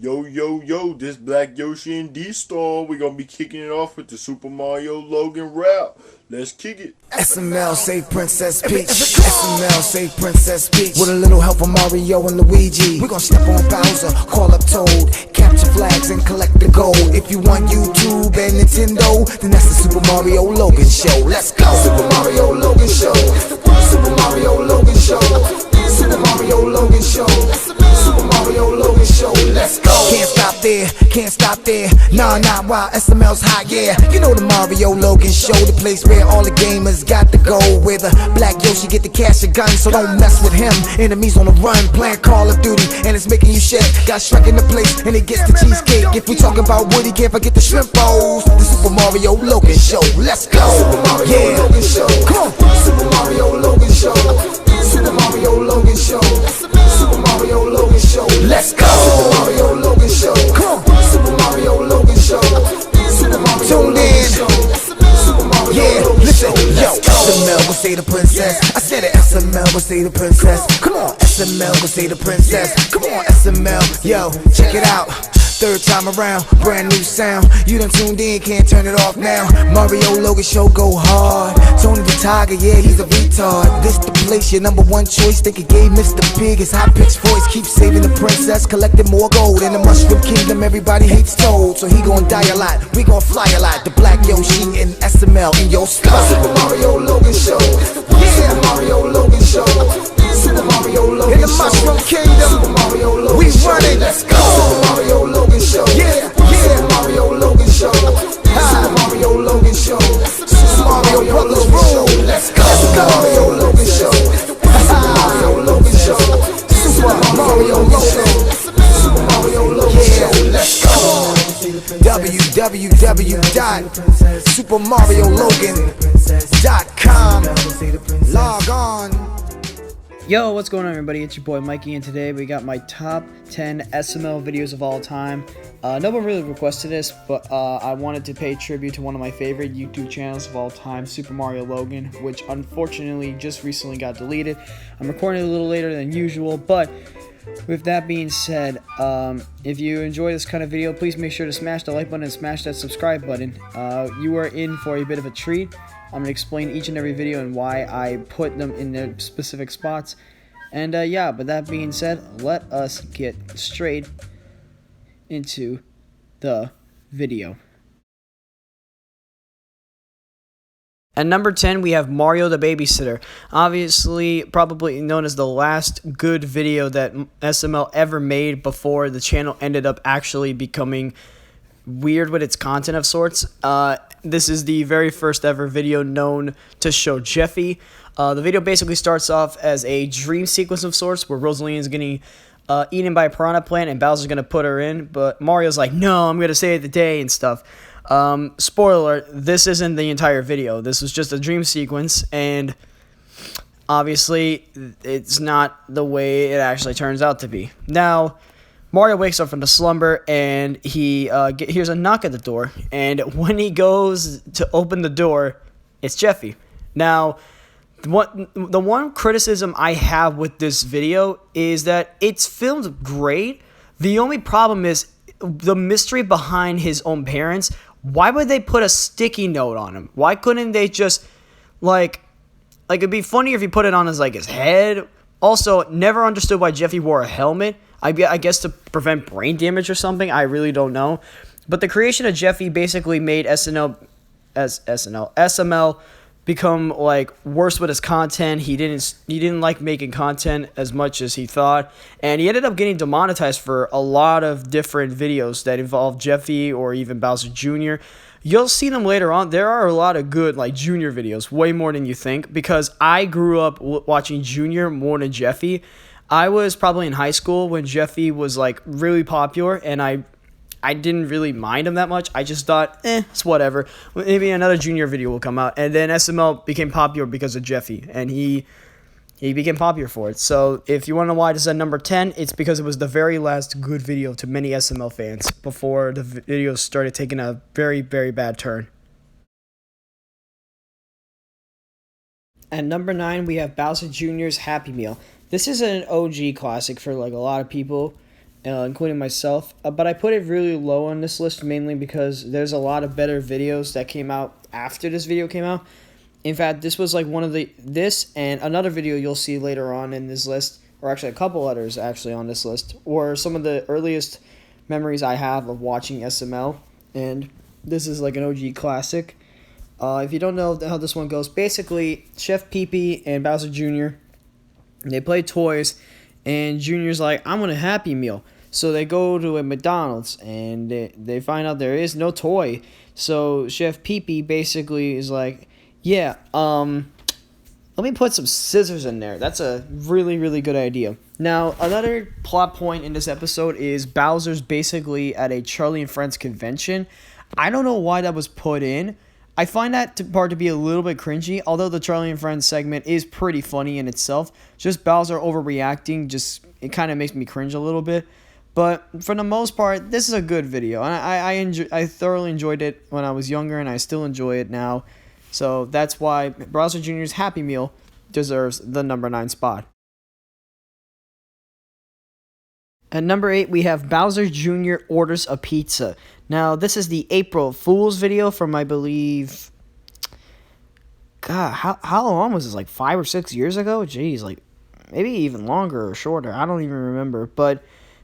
Yo, yo, yo, this Black Yoshi and D-Storm. We're gonna be kicking it off with the Super Mario Logan rap. Let's kick it. SML save Princess Peach. SML save Princess Peach. With a little help from Mario and Luigi. We're gonna step on Bowser, call up Toad, capture flags and collect the gold. If you want YouTube and Nintendo, then that's the Super Mario Logan Show. Let's go! Super Mario Logan Show. Super Mario Logan Show. Super Mario Logan Show. Super Mario Logan Show. Let's go! Can't stop there, can't stop there. Nah, while SML's hot, yeah. You know the Mario Logan Show, the place where all the gamers got to go. Where the Black Yoshi get the cash and guns, so don't mess with him. Enemies on the run, playing Call of Duty, and it's making you shake. Got Shrek in the place, and he gets the cheesecake. If we talking about Woody, can't forget the shrimp bowls. The Super Mario Logan Show, let's go! Super Mario Logan Show. Come on! Super Mario Logan Show. Super Mario Logan Show. Super Mario Logan Show. Let's go! Super Mario Logan Show. Come on! Super Mario Logan Show. Super Mario Logan Show. Super Mario Logan Show. Yo, SML will say the princess. I said it. SML will say the princess. Come on, SML will say the princess. Come on, SML. Yo, check it out. Third time around, brand new sound. You done tuned in, can't turn it off now. Mario Logan Show go hard. Tony the Tiger, yeah, he's a retard. This the place, your number one choice. Think he gave Mr. Big his high-pitched voice. Keep saving the princess, collecting more gold. In the Mushroom Kingdom, everybody hates Toad, so he gon' die a lot, we gon' fly a lot. The Black Yoshi and SML in your skull. Super Mario Logan Show. Yeah. Super Mario Logan Show. Super Mario Logan Show. In the Mushroom Kingdom, Super Mario Logan we run it. Let's go. Super Mario Logan Show. Yeah, yeah. Super Mario Logan Show. Super Mario Logan Show. Super Mario Brothers Rule. Let's go. Super Mario Logan Show. Super Mario Logan Show. Super Mario Logan Show. Super Mario Logan Show. Let's go. www.supermariologan.com. Log on. Yo, what's going on, everybody? It's your boy Mikey, and today we got my top 10 SML videos of all time. No one really requested this, but I wanted to pay tribute to one of my favorite YouTube channels of all time, Super Mario Logan, which unfortunately just recently got deleted. I'm recording a little later than usual, but with that being said, if you enjoy this kind of video, please make sure to smash the like button and smash that subscribe button. You are in for a bit of a treat. I'm going to explain each and every video and why I put them in their specific spots. And yeah, but that being said, let us get straight into the video. At number 10, we have Mario the Babysitter. Obviously, probably known as the last good video that SML ever made before the channel ended up actually becoming weird with its content of sorts. This is the very first ever video known to show Jeffy. The video basically starts off as a dream sequence of sorts where Rosalina is getting eaten by a piranha plant and Bowser's gonna put her in, but Mario's like, no, I'm gonna save the day and stuff. Spoiler, this isn't the entire video. This was just a dream sequence, and obviously it's not the way it actually turns out to be. Now, Mario wakes up from the slumber, and he hears a knock at the door, and when he goes to open the door, it's Jeffy. Now, the one criticism I have with this video is that it's filmed great. The only problem is the mystery behind his own parents. Why would they put a sticky note on him? Why couldn't they just, like it'd be funnier if he put it on his head. Also, never understood why Jeffy wore a helmet. I guess to prevent brain damage or something. I really don't know. But the creation of Jeffy basically made SML become worse with his content. He didn't like making content as much as he thought, and he ended up getting demonetized for a lot of different videos that involved Jeffy or even Bowser Jr. You'll see them later on. There are a lot of good Junior videos, way more than you think, because I grew up watching Junior more than Jeffy. I was probably in high school when Jeffy was really popular, and I didn't really mind him that much. I just thought, it's whatever. Maybe another Junior video will come out. And then SML became popular because of Jeffy, and he became popular for it. So if you want to know why this is at number 10, it's because it was the very last good video to many SML fans before the videos started taking a very, very bad turn. At number 9, we have Bowser Jr.'s Happy Meal. This is an OG classic for a lot of people. including myself. But I put it really low on this list mainly because there's a lot of better videos that came out after this video came out. In fact, this was like one of this and another video you'll see later on in this list, or actually a couple others actually on this list, were some of the earliest memories I have of watching SML, and this is like an OG classic. If you don't know how this one goes, basically Chef Pee-Pee and Bowser Jr., they play toys, and Junior's like, I want a Happy Meal. So they go to a McDonald's, and they find out there is no toy. So Chef Pee-Pee basically is like, yeah, let me put some scissors in there. That's a really, really good idea. Now, another plot point in this episode is Bowser's basically at a Charlie and Friends convention. I don't know why that was put in. I find that part to be a little bit cringy, although the Charlie and Friends segment is pretty funny in itself. Just Bowser overreacting, it kind of makes me cringe a little bit. But for the most part, this is a good video. And I thoroughly enjoyed it when I was younger, and I still enjoy it now. So that's why Bowser Jr.'s Happy Meal deserves the number 9 spot. At number 8, we have Bowser Jr. orders a pizza. Now, this is the April Fool's video from, I believe, God, how long was this? Like 5 or 6 years ago? Jeez, like maybe even longer or shorter. I don't even remember. But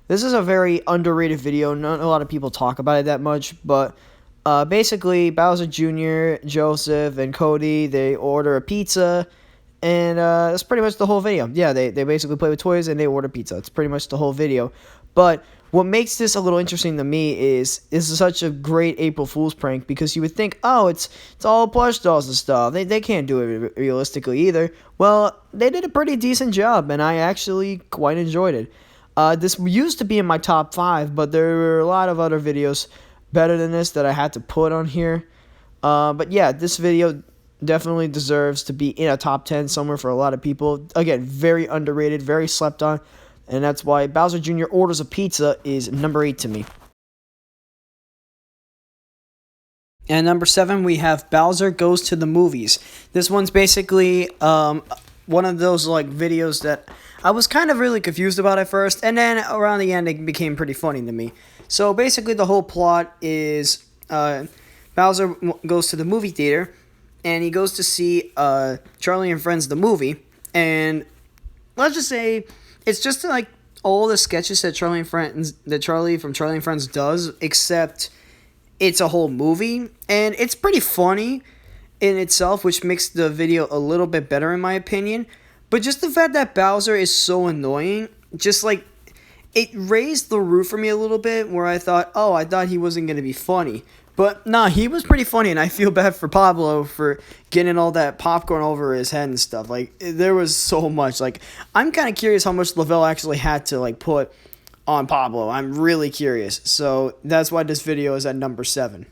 this is a very underrated video. Not a lot of people talk about it that much. But basically, Bowser Jr., Joseph, and Cody, they order a pizza. And that's pretty much the whole video. Yeah, they basically play with toys and they order pizza. It's pretty much the whole video. But what makes this a little interesting to me is such a great April Fool's prank, because you would think, oh, it's all plush dolls and stuff. They can't do it realistically either. Well, they did a pretty decent job, and I actually quite enjoyed it. This used to be in my top 5, but there were a lot of other videos better than this that I had to put on here. But yeah, this video definitely deserves to be in a top 10 somewhere for a lot of people. Again, very underrated, very slept on, and that's why Bowser Jr. orders a pizza is number 8 to me. And number 7, we have Bowser Goes to the Movies. This one's basically one of those like videos that I was kind of really confused about at first, and then around the end it became pretty funny to me. So basically the whole plot is Bowser goes to the movie theater, and he goes to see Charlie and Friends, the movie. And let's just say it's just like all the sketches that Charlie from Charlie and Friends does, except it's a whole movie. And it's pretty funny in itself, which makes the video a little bit better in my opinion. But just the fact that Bowser is so annoying, just like, it raised the roof for me a little bit, where I thought he wasn't going to be funny. But nah, he was pretty funny, and I feel bad for Pablo for getting all that popcorn over his head and stuff. Like, there was so much. Like, I'm kind of curious how much Lavelle actually had to, like, put on Pablo. I'm really curious. So that's why this video is at number 7.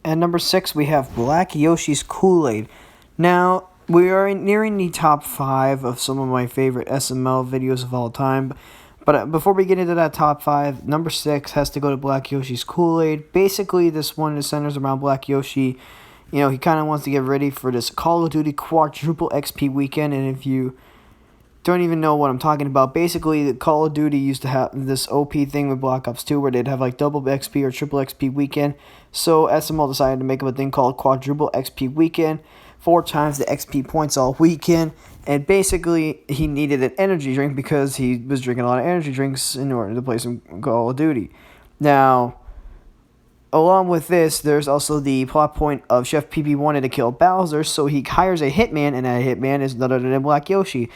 At number 6, we have Black Yoshi's Kool-Aid. Now, we are nearing the top 5 of some of my favorite SML videos of all time. But before we get into that top 5, number 6 has to go to Black Yoshi's Kool-Aid. Basically, this one centers around Black Yoshi. You know, he kind of wants to get ready for this Call of Duty quadruple XP weekend. And if you don't even know what I'm talking about, basically, the Call of Duty used to have this OP thing with Black Ops 2 where they'd have like double XP or triple XP weekend. So SML decided to make up a thing called quadruple XP weekend. 4 times the XP points all weekend. And basically, he needed an energy drink because he was drinking a lot of energy drinks in order to play some Call of Duty. Now, along with this, there's also the plot point of Chef Pee-Pee wanted to kill Bowser, so he hires a hitman, and that hitman is none other than Black Yoshi.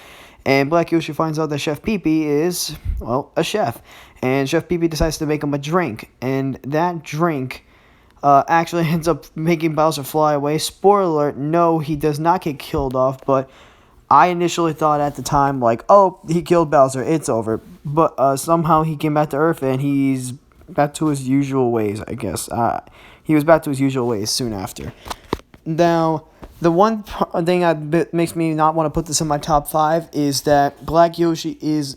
And Black Yoshi finds out that Chef Pee-Pee is, well, a chef. And Chef Pee-Pee decides to make him a drink. And that drink actually ends up making Bowser fly away. Spoiler alert, no, he does not get killed off, but I initially thought at the time, like, oh, he killed Bowser, it's over. But somehow he came back to Earth, and he's back to his usual ways, I guess. He was back to his usual ways soon after. Now, the one thing that makes me not want to put this in my top 5 is that Black Yoshi is,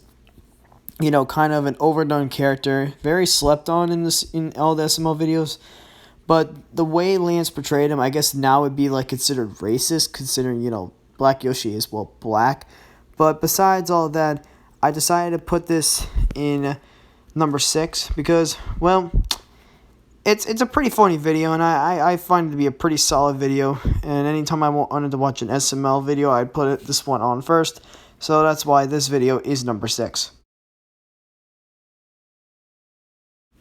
you know, kind of an overdone character. Very slept on in all the SML videos. But the way Lance portrayed him, I guess now would be, like, considered racist, considering, you know, Black Yoshi is, well, black. But besides all that, I decided to put this in number 6 because, well, it's a pretty funny video, and I find it to be a pretty solid video. And anytime I wanted to watch an SML video, I'd put this one on first. So that's why this video is number 6.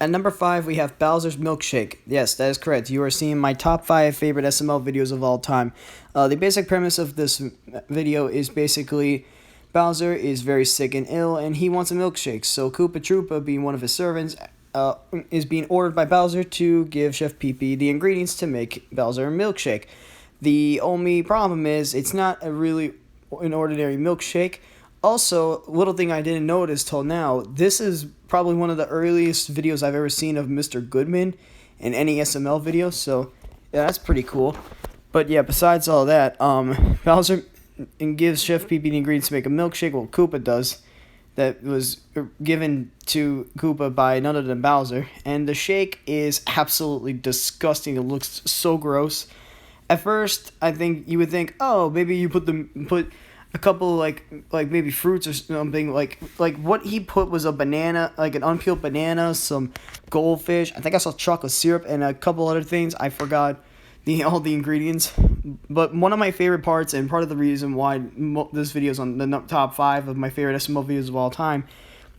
At number 5, we have Bowser's Milkshake. Yes, that is correct. You are seeing my top 5 favorite SML videos of all time. The basic premise of this video is basically Bowser is very sick and ill, and he wants a milkshake. So Koopa Troopa, being one of his servants, is being ordered by Bowser to give Chef Pee-Pee the ingredients to make Bowser a milkshake. The only problem is it's not an ordinary milkshake. Also, little thing I didn't notice till now, this is probably one of the earliest videos I've ever seen of Mr. Goodman in any SML video, so yeah, that's pretty cool. But yeah, besides all that, Bowser gives Chef Pee-Pee the ingredients to make a milkshake. Well, Koopa does. That was given to Koopa by none other than Bowser, and the shake is absolutely disgusting. It looks so gross. At first, I think you would think, oh, maybe you put a couple like maybe fruits or something. Like what he put was a banana, like an unpeeled banana, some goldfish. I think I saw chocolate syrup and a couple other things. I forgot all the ingredients. But one of my favorite parts, and part of the reason why this video is on the top 5 of my favorite SML videos of all time,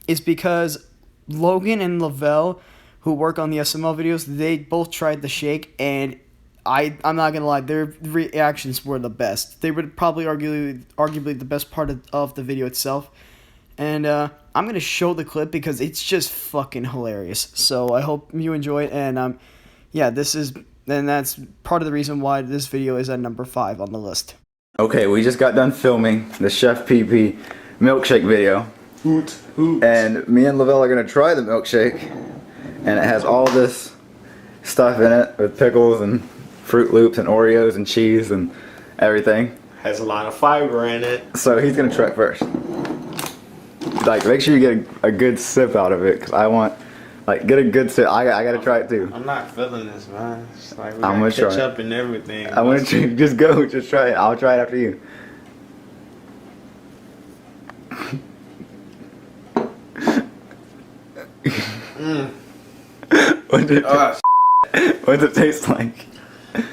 is because Logan and Lavelle, who work on the SML videos, they both tried the shake, and I'm not gonna lie, their reactions were the best. They were probably arguably the best part of the video itself. And I'm gonna show the clip because it's just fucking hilarious. So I hope you enjoy it. And yeah, that's part of the reason why this video is at number 5 on the list. Okay, we just got done filming the Chef Pee-Pee milkshake video. Hoot. And me and Lavelle are gonna try the milkshake, and it has all this stuff in it with pickles and Fruit Loops and Oreos and cheese and everything. Has a lot of fiber in it. So he's gonna try it first. Like, make sure you get a good sip out of it, cause I want, like, get a good sip. I gotta try it too. I'm not feeling this, man. It's like we I'm gonna got try ketchup and everything. I want to just go, just try it. I'll try it after you. What's it taste like?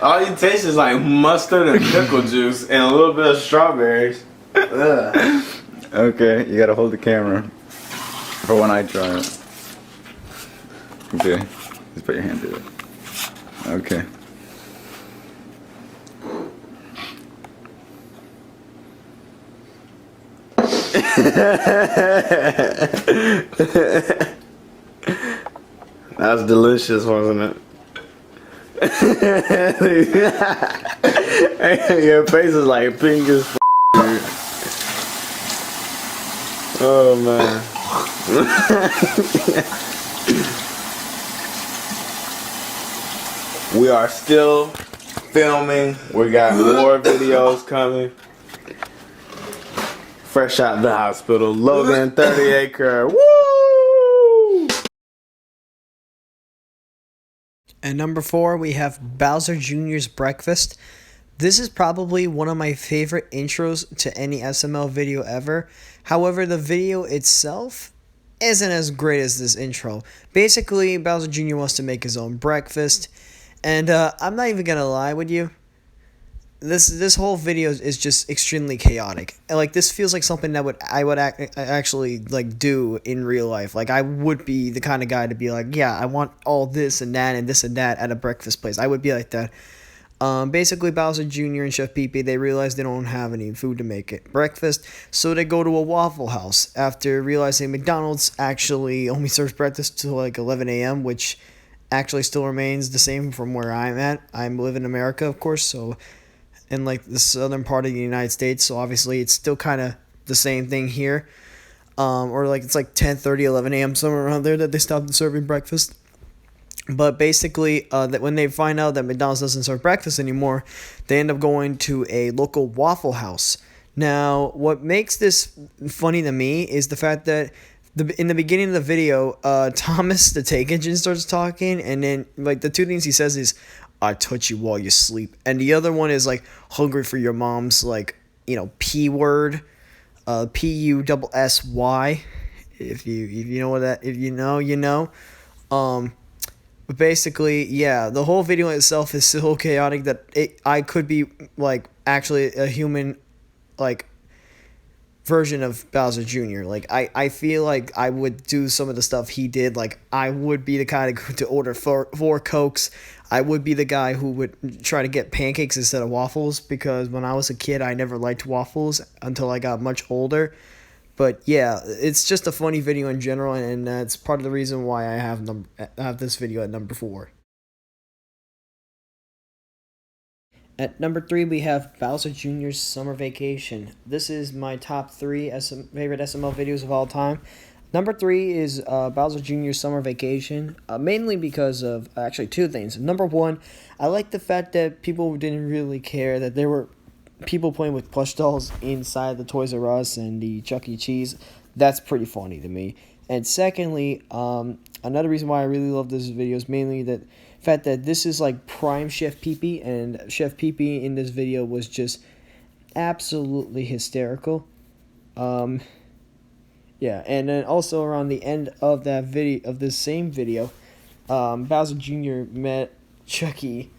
All you taste is like mustard and pickle juice and a little bit of strawberries. Ugh. Okay, you gotta hold the camera for when I try it. Okay, just put your hand through it. Okay. That's delicious, wasn't it? Your face is like pink as f. Oh man. We are still filming. We got more videos coming. Fresh out the hospital. Logan 30 acre. Woo! At number 4, we have Bowser Jr.'s Breakfast. This is probably one of my favorite intros to any SML video ever. However, the video itself isn't as great as this intro. Basically, Bowser Jr. wants to make his own breakfast. And I'm not even gonna lie with you. This whole video is just extremely chaotic. And, like, this feels like something that I would actually like do in real life. Like, I would be the kind of guy to be like, yeah, I want all this and that at a breakfast place. I would be like that. Basically, Bowser Jr. and Chef Pee-Pee, they realize they don't have any food to make it breakfast, so they go to a Waffle House after realizing McDonald's actually only serves breakfast till like 11 a.m., which actually still remains the same from where I'm at. I live in America, of course, so in like the southern part of the United States, so obviously it's still kind of the same thing here. Or like it's like 10:30, 11 a.m. somewhere around there that they stopped serving breakfast. But basically, that when they find out that McDonald's doesn't serve breakfast anymore, they end up going to a local Waffle House. Now, what makes this funny to me is the fact that in the beginning of the video, Thomas the Tank Engine starts talking, and then like the two things he says is, "I touch you while you sleep," and the other one is like, "Hungry for your mom's like P word." PUSSY. If you know what that, if you know, you know. But basically, yeah, the whole video itself is so chaotic that I could be like actually a human, like, version of Bowser Jr. Like, I feel like I would do some of the stuff he did. Like, I would be the kind of to order four Cokes. I would be the guy who would try to get pancakes instead of waffles, because when I was a kid, I never liked waffles until I got much older. But yeah, it's just a funny video in general, and that's part of the reason why I have this video at number 4. At number 3, we have Bowser Jr.'s Summer Vacation. This is my top 3 favorite SML videos of all time. Number 3 is Bowser Jr.'s Summer Vacation, mainly because of actually 2 things. Number 1, I like the fact that people didn't really care that there were people playing with plush dolls inside the Toys R Us and the Chuck E. Cheese. That's pretty funny to me. And secondly, another reason why I really love this video is mainly that fact that this is like prime Chef Pee-Pee, and Chef Pee-Pee in this video was just absolutely hysterical. Yeah, and then also around the end of that video, of this same video, Bowser Jr. met Chucky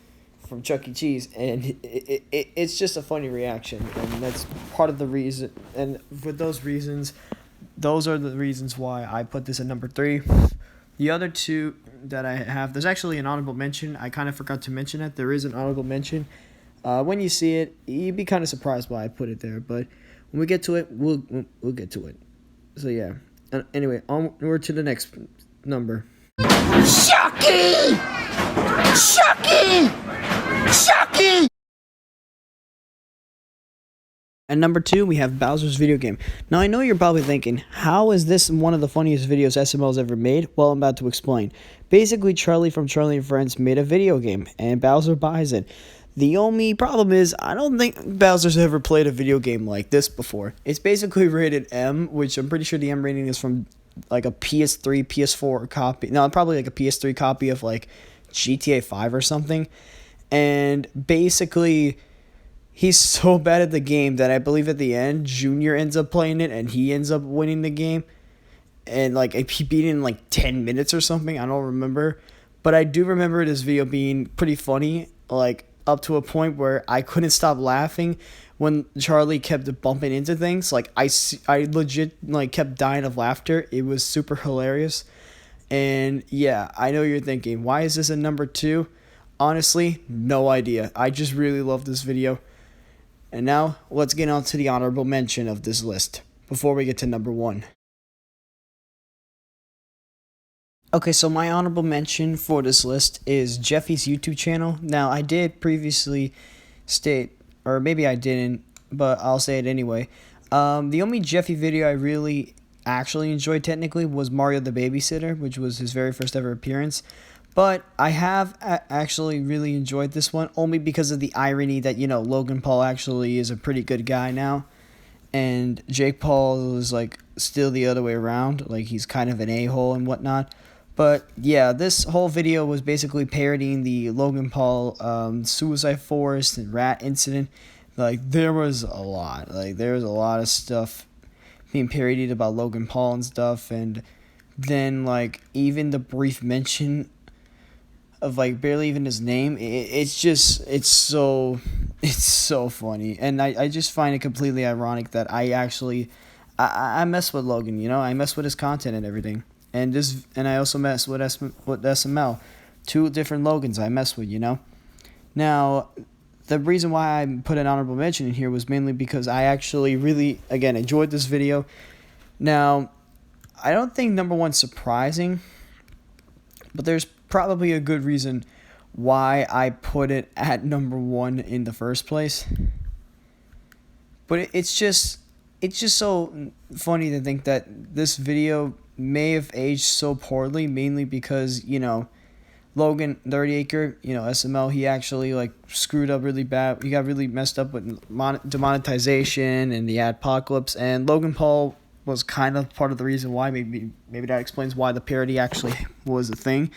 from Chuck E. Cheese, and it's just a funny reaction, and that's part of the reason. And for those reasons, those are the reasons why I put this at number 3. The other 2 that I have, there's actually an honorable mention. I kind of forgot to mention it. There is an honorable mention. When you see it, you'd be kind of surprised why I put it there, but when we get to it, we'll get to it. So yeah. Anyway, onward to the next number. Chucky! Chucky! Chucky! At number 2, we have Bowser's Video Game. Now, I know you're probably thinking, how is this one of the funniest videos SML's ever made? Well, I'm about to explain. Basically, Charlie from Charlie and Friends made a video game, and Bowser buys it. The only problem is, I don't think Bowser's ever played a video game like this before. It's basically rated M, which I'm pretty sure the M rating is from like a PS3, PS4 copy. No, probably like a PS3 copy of like GTA 5 or something. And basically, he's so bad at the game that I believe at the end, Junior ends up playing it and he ends up winning the game. And like he beat it in like 10 minutes or something. I don't remember. But I do remember this video being pretty funny, like up to a point where I couldn't stop laughing when Charlie kept bumping into things. Like I legit like kept dying of laughter. It was super hilarious. And yeah, I know you're thinking, why is this a number 2? Honestly, no idea. I just really love this video. And now, let's get on to the honorable mention of this list, before we get to number 1. Okay, so my honorable mention for this list is Jeffy's YouTube channel. Now, I did previously state, or maybe I didn't, but I'll say it anyway. The only Jeffy video I really actually enjoyed technically was Mario the Babysitter, which was his very first ever appearance. But I have actually really enjoyed this one, only because of the irony that, you know, Logan Paul actually is a pretty good guy now. And Jake Paul is, like, still the other way around. Like, he's kind of an a-hole and whatnot. But, yeah, this whole video was basically parodying the Logan Paul Suicide Forest and rat incident. Like, there was a lot. Like, there was a lot of stuff being parodied about Logan Paul and stuff. And then, like, even the brief mention of like barely even his name, it's so funny. And I just find it completely ironic that I mess with Logan, you know, I mess with his content and everything. And I also mess with SML. 2 different Logans I mess with, you know. Now, the reason why I put an honorable mention in here was mainly because I actually really, again, enjoyed this video. Now, I don't think number 1's surprising, but there's probably a good reason why I put it at number 1 in the first place. But it's just so funny to think that this video may have aged so poorly, mainly because, you know, Logan 30 Acre, you know, SML, he actually like screwed up really bad. He got really messed up with demonetization and the adpocalypse, and Logan Paul was kind of part of the reason why. Maybe that explains why the parody actually was a thing.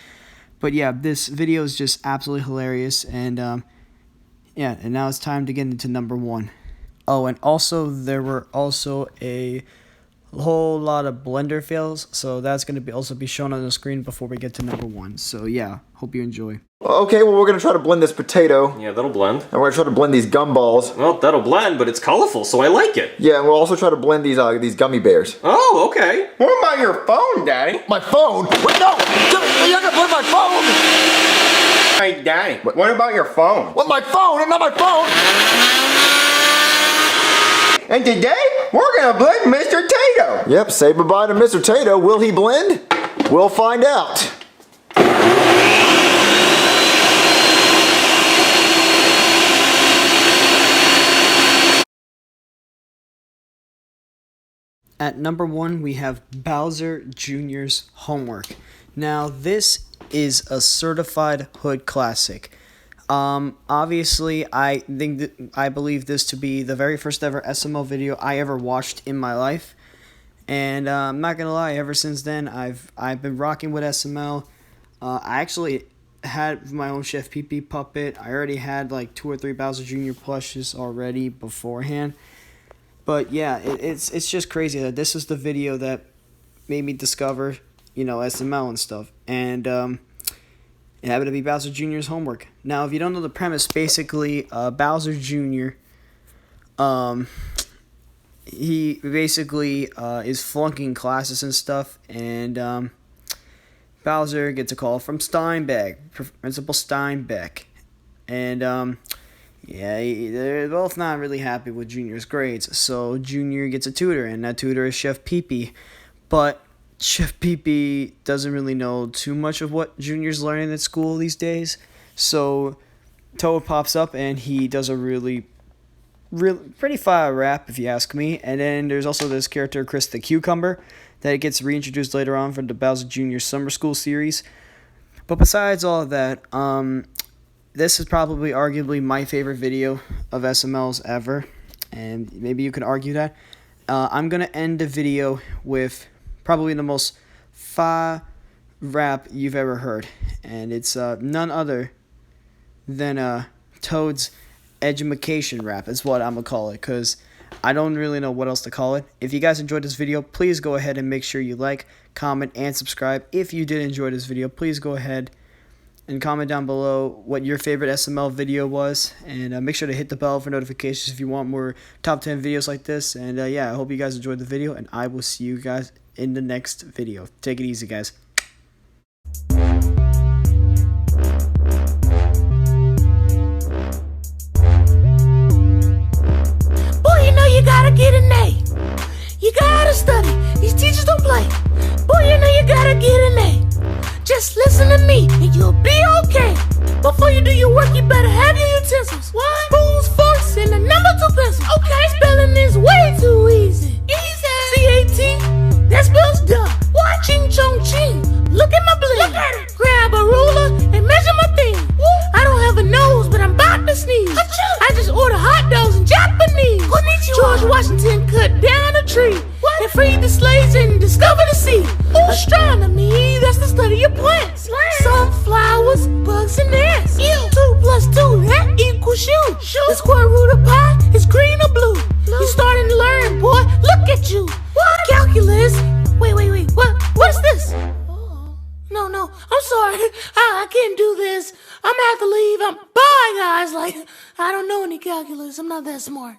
But yeah, this video is just absolutely hilarious, and yeah, and now it's time to get into number 1. Oh, and also there were also a whole lot of blender fails, so that's going to be also be shown on the screen before we get to number 1. So yeah, hope you enjoy. Okay, well, we're gonna try to blend this potato. Yeah, that'll blend. And we're gonna try to blend these gumballs. Well, that'll blend, but it's colorful, so I like it. Yeah, and we'll also try to blend these gummy bears. Oh, okay. What about your phone, Daddy? My phone? What? No! You're gonna blend my phone! Hey, Daddy, what about your phone? What, my phone? It's not my phone! And today, we're gonna blend Mr. Tato. Yep, say bye-bye to Mr. Tato. Will he blend? We'll find out. At number 1, we have Bowser Jr.'s Homework. Now, this is a certified hood classic. Obviously, I believe this to be the very first ever SML video I ever watched in my life. And I'm not gonna lie, ever since then, I've been rocking with SML. I actually had my own Chef Pee Pee puppet. I already had like 2 or 3 Bowser Jr. plushes already beforehand. But yeah, it's just crazy that this is the video that made me discover, SML and stuff. And it happened to be Bowser Jr.'s Homework. Now, if you don't know the premise, basically, Bowser Jr., he basically is flunking classes and stuff, and Bowser gets a call from Steinbeck, Principal Steinbeck, and yeah, they're both not really happy with Junior's grades, so Junior gets a tutor, and that tutor is Chef Pee Pee. But Chef Pee Pee doesn't really know too much of what Junior's learning at school these days, so Toad pops up, and he does a really pretty fire rap, if you ask me. And then there's also this character, Chris the Cucumber, that gets reintroduced later on from the Bowser Jr. Summer School series. But besides all of that, this is probably arguably my favorite video of SML's ever, and maybe you can argue that. I'm going to end the video with probably the most fire rap you've ever heard, and it's none other than Toad's edumacation rap is what I'm going to call it, because I don't really know what else to call it. If you guys enjoyed this video, please go ahead and make sure you like, comment, and subscribe. If you did enjoy this video, please go ahead and comment down below what your favorite SML video was, and make sure to hit the bell for notifications if you want more top 10 videos like this. And yeah, I hope you guys enjoyed the video, and I will see you guys in the next video. Take it easy, guys. Boy, you know you gotta get an A. You gotta study, these teachers don't play. Boy, you know you gotta get an A. Just listen to me and you'll be okay. Before you do your work, you better have your utensils. What? Spoons, forks, and a number 2 pencil. Okay. Spelling is way too easy. Easy. C-A-T, that spells dumb. What? Ching chong ching. Look at my bling. Look at it. Grab a ruler and measure my thing. I don't have a nose, but I'm about to sneeze. Achoo. I just order hot dogs in Japanese. Konnichiwa. George Washington cut down a tree. What? And freed the slaves and discovered the sea. Astronomy, that's the study of plants. Sunflowers, bugs, and ants. 2 plus 2, that equals you. The square root of pi is green or blue. You starting to learn, boy. Look at you. What? Calculus. Wait. What is this? No. I'm sorry. I can't do this. I'm gonna have to leave. Bye, guys. I don't know any calculus. I'm not that smart.